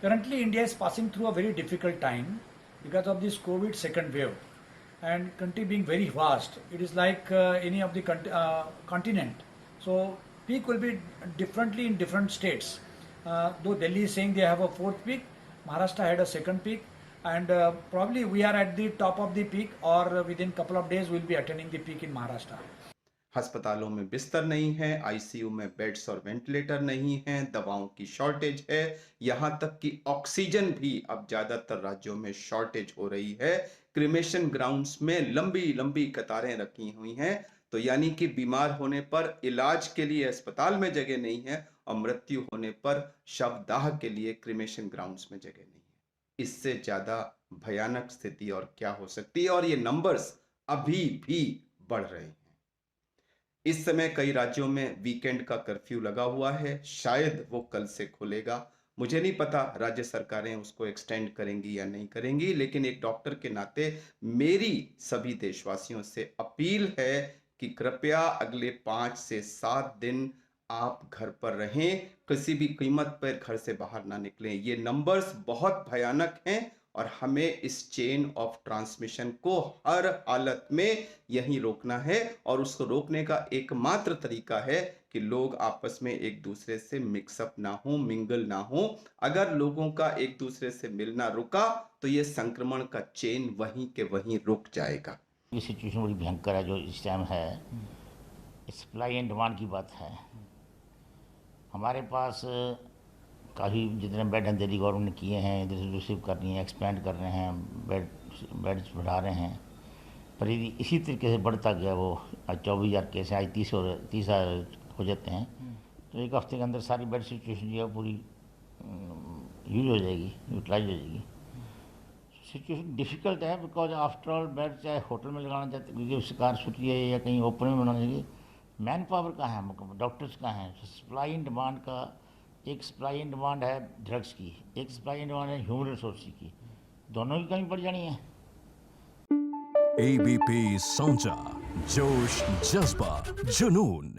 Currently, India is passing through a very difficult time because of this COVID second wave, and country being very vast. It is like any of the continent. So peak will be differently in different states. Though Delhi is saying they have a fourth peak, Maharashtra had a second peak, and probably we are at the top of the peak, or within couple of days we'll be attaining the peak in Maharashtra. अस्पतालों में बिस्तर नहीं है, ICU में beds और ventilator नहीं है, दवाओं की शॉर्टेज है, यहाँ तक कि ऑक्सीजन भी अब ज्यादातर राज्यों में शॉर्टेज हो रही है। क्रिमेशन ग्राउंड्स में लंबी लंबी कतारें रखी हुई हैं। तो यानी कि बीमार होने पर इलाज के लिए अस्पताल में जगह नहीं है और मृत्यु होने पर शवदाह के लिए क्रिमेशन ग्राउंड्स में जगह नहीं है। इससे ज्यादा भयानक स्थिति और क्या हो सकती है, और ये नंबर्स अभी भी बढ़ रहे हैं। इस समय कई राज्यों में वीकेंड का कर्फ्यू लगा हुआ है, शायद वो कल से खुलेगा। मुझे नहीं पता राज्य सरकारें उसको एक्सटेंड करेंगी या नहीं करेंगी, लेकिन एक डॉक्टर के नाते मेरी सभी देशवासियों से अपील है कि कृपया अगले 5 से 7 दिन आप घर पर रहें, किसी भी कीमत पर घर से बाहर ना निकलें। ये नंबर्स बहुत भयानक हैं और हमें इस चेन ऑफ ट्रांसमिशन को हर हालत में यहीं रोकना है, और उसको रोकने का एकमात्र तरीका है कि लोग आपस में एक दूसरे से मिक्सअप ना हो, मिंगल ना हो। अगर लोगों का एक दूसरे से मिलना रुका तो ये संक्रमण का चेन वहीं के वहीं रुक जाएगा। ये सिचुएशन बड़ी भयंकर है जो इस टाइम है। सप्लाई एंड डिमांड की बात है। हमारे पास काफ़ी जितने बेड हैं दिल्ली गवर्नमेंट ने किए हैं, इधर से रिसीव कर रही हैं, एक्सपेंड कर रहे हैं, बेड्स बढ़ा रहे हैं, पर यदि इसी तरीके से बढ़ता गया, वो आज 24,000 केस हैं, आज 30,000 हो जाते हैं, तो एक हफ्ते के अंदर सारी बेड सिचुएशन जो है पूरी यूज हो जाएगी, यूटिलाइज हो जाएगी। सिचुएशन डिफ़िकल्ट है बिकॉज आफ्टर ऑल बेड चाहे होटल में लगाना चाहते, क्योंकि सरकार सोच रही है या कहीं ओपन में बनाना चाहिए। मैन पावर कहाँ है, डॉक्टर्स कहाँ हैं? सप्लाई एंड डिमांड का, एक सप्लाई एंड डिमांड है ड्रग्स की, एक सप्लाई एंड डिमांड है ह्यूमन रिसोर्स की, दोनों की कमी पड़ जानी है। एबीपी साउंचा, जोश, जज्बा, जुनून।